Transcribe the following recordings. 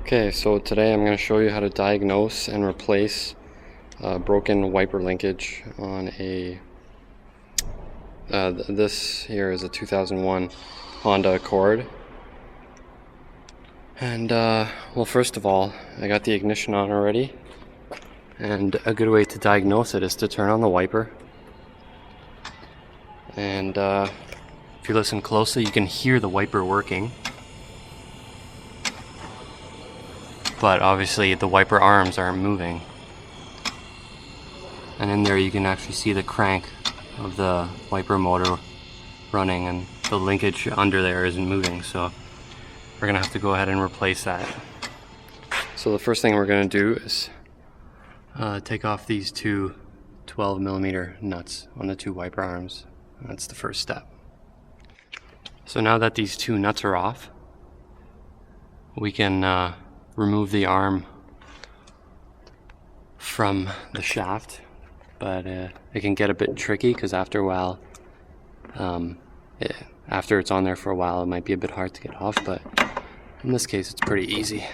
Okay, so today I'm going to show you how to diagnose and replace broken wiper linkage on a this here is a 2001 Honda Accord. And well, first of all, I got the ignition on already, and a good way to diagnose it is to turn on the wiper. And if you listen closely, you can hear the wiper working. But obviously the wiper arms aren't moving. And in there you can actually see the crank of the wiper motor running, and the linkage under there isn't moving, so we're gonna have to go ahead and replace that. So the first thing we're gonna do is take off these two 12mm nuts on the two wiper arms. That's the first step. So now that these two nuts are off, we can remove the arm from the shaft, but it can get a bit tricky because after a while, after it's on there for a while, it might be a bit hard to get off, but in this case it's pretty easy.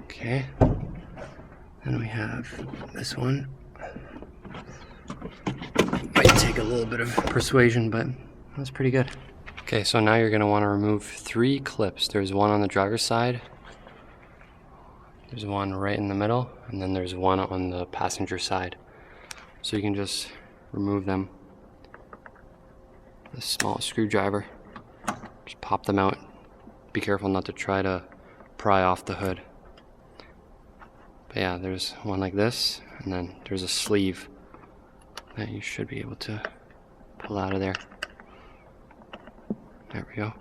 Okay, then we have this one. Might take a little bit of persuasion, but that's pretty good. Okay, so now you're going to want to remove 3 clips. There's one on the driver's side, there's one right in the middle, and then there's one on the passenger side. So you can just remove them with a small screwdriver. Just pop them out. Be careful not to try to pry off the hood. But yeah, there's one like this, and then there's a sleeve that you should be able to pull out of there. There we go.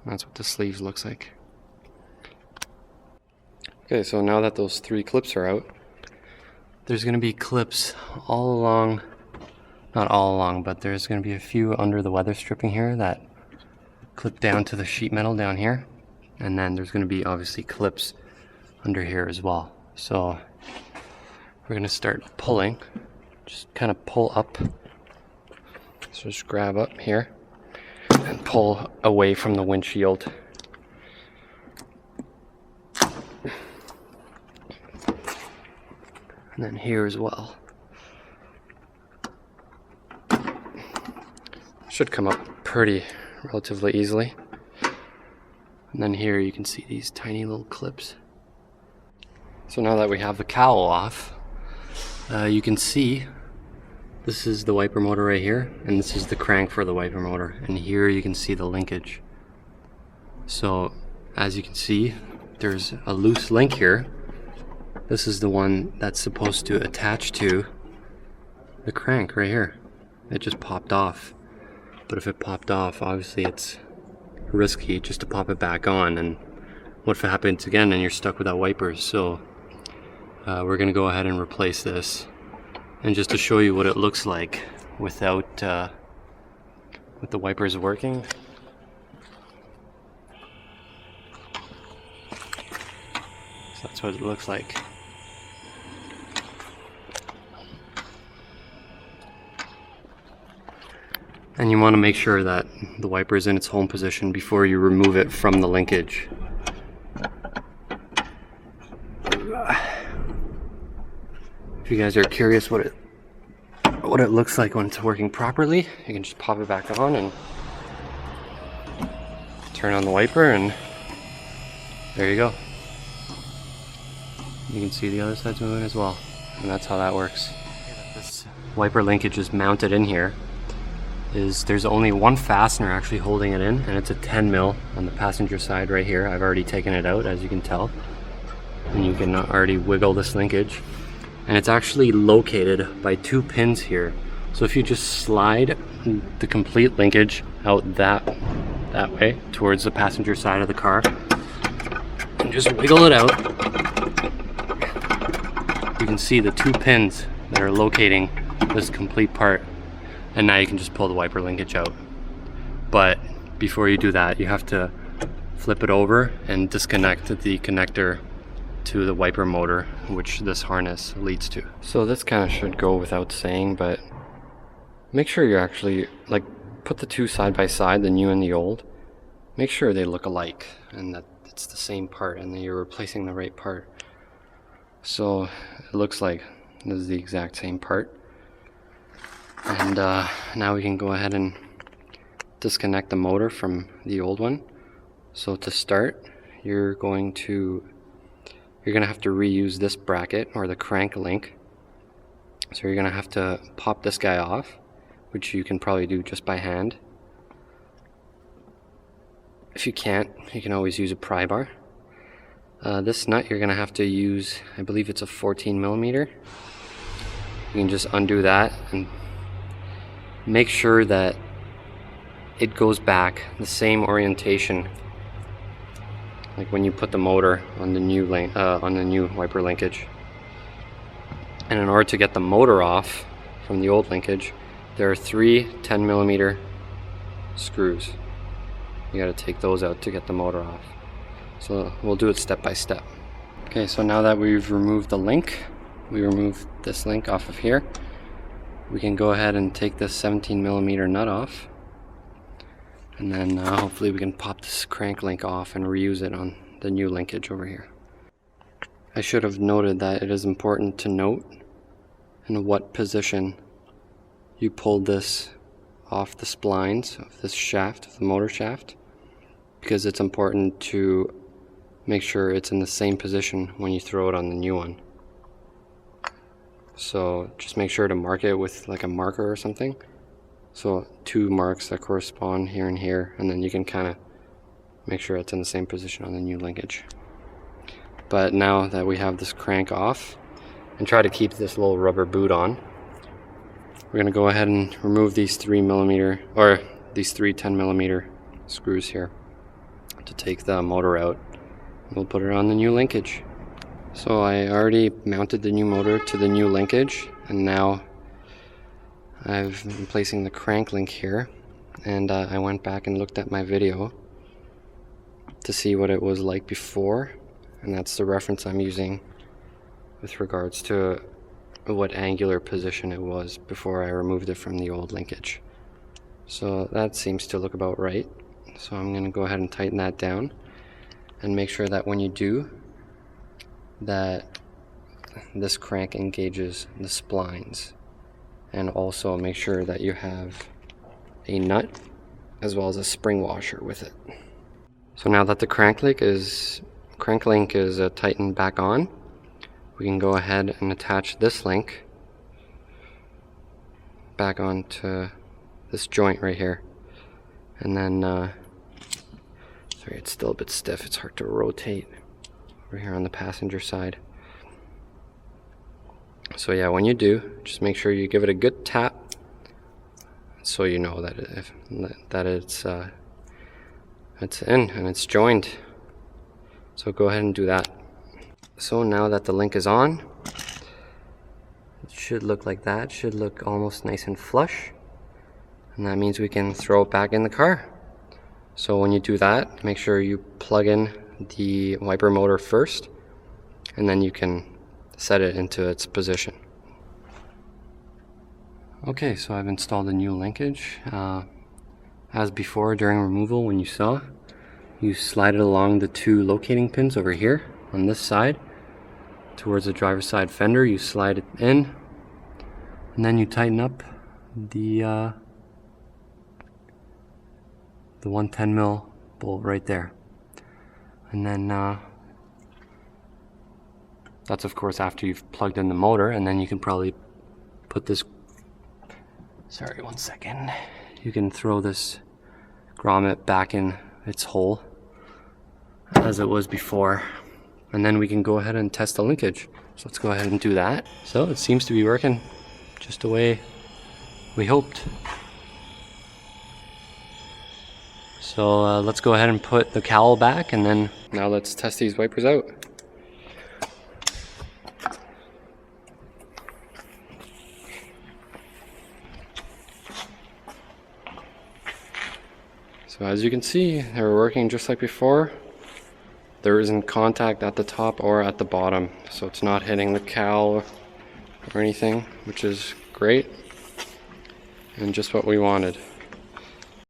That's what the sleeve looks like. Okay, so now that those 3 clips are out, there's going to be clips all along, not all along, but there's going to be a few under the weather stripping here that clip down to the sheet metal down here, and then there's going to be obviously clips under here as well. So we're going to start pulling, just kind of pull up. So just grab up here and pull away from the windshield. And then here as well. Should come up relatively easily. And then here you can see these tiny little clips. So now that we have the cowl off, you can see this is the wiper motor right here, and this is the crank for the wiper motor, and here you can see the linkage. So as you can see, there's a loose link here. This is the one that's supposed to attach to the crank right here. It just popped off, but if it popped off, obviously it's risky just to pop it back on, and what if it happens again and you're stuck without wipers? So we're gonna go ahead and replace this. And just to show you what it looks like without with the wipers working. So that's what it looks like. And you want to make sure that the wiper is in its home position before you remove it from the linkage. If you guys are curious what it looks like when it's working properly, you can just pop it back on and turn on the wiper, and there you go. You can see the other side's moving as well, and that's how that works. This wiper linkage is mounted in here. There's only one fastener actually holding it in, and it's a 10mm on the passenger side right here. I've already taken it out, as you can tell, and you can already wiggle this linkage. And it's actually located by 2 pins here. So if you just slide the complete linkage out that way towards the passenger side of the car and just wiggle it out, you can see the 2 pins that are locating this complete part. And now you can just pull the wiper linkage out. But before you do that, you have to flip it over and disconnect the connector to the wiper motor, which this harness leads to. So this kind of should go without saying, but make sure you actually put the two side by side, the new and the old, make sure they look alike and that it's the same part and that you're replacing the right part. So it looks like this is the exact same part. And now we can go ahead and disconnect the motor from the old one. So to start, you're gonna have to reuse this bracket or the crank link. So you're gonna have to pop this guy off, which you can probably do just by hand. If you can't, you can always use a pry bar. This nut you're gonna have to use, I believe it's a 14mm. You can just undo that and make sure that it goes back the same orientation like when you put the motor on the new wiper linkage. And in order to get the motor off from the old linkage, there are 3 10mm screws. You got to take those out to get the motor off. So we'll do it step by step. Okay, so now that we've removed the link, we removed this link off of here, we can go ahead and take this 17mm nut off. And then hopefully we can pop this crank link off and reuse it on the new linkage over here. I should have noted that it is important to note in what position you pulled this off the splines of this shaft, of the motor shaft, because it's important to make sure it's in the same position when you throw it on the new one. So just make sure to mark it with like a marker or something. So 2 marks that correspond here and here, and then you can kind of make sure it's in the same position on the new linkage. But now that we have this crank off, and try to keep this little rubber boot on, we're going to go ahead and remove these 3mm, or these 3 10mm screws here to take the motor out. We'll put it on the new linkage. So I already mounted the new motor to the new linkage, and now I've been placing the crank link here, and I went back and looked at my video to see what it was like before, and that's the reference I'm using with regards to what angular position it was before I removed it from the old linkage. So that seems to look about right. So I'm going to go ahead and tighten that down and make sure that when you do, that this crank engages the splines. And also make sure that you have a nut as well as a spring washer with it. So now that the crank link is tightened back on, we can go ahead and attach this link back onto this joint right here. And then, sorry, it's still a bit stiff, it's hard to rotate over here on the passenger side. So yeah, when you do, just make sure you give it a good tap so you know that it's in and it's joined. So go ahead and do that. So now that the link is on, it should look like that. It should look almost nice and flush. And that means we can throw it back in the car. So when you do that, make sure you plug in the wiper motor first, and then you can set it into its position. Okay, so I've installed a new linkage. As before, during removal, when you saw, you slide it along the 2 locating pins over here on this side towards the driver's side fender. You slide it in, and then you tighten up the 110mm bolt right there. And then that's of course after you've plugged in the motor, and then you can probably put this, sorry, one second, you can throw this grommet back in its hole as it was before, and then we can go ahead and test the linkage. So let's go ahead and do that. So it seems to be working just the way we hoped. So let's go ahead and put the cowl back, and then now let's test these wipers out. So as you can see, they're working just like before. There isn't contact at the top or at the bottom, so it's not hitting the cowl or anything, which is great and just what we wanted.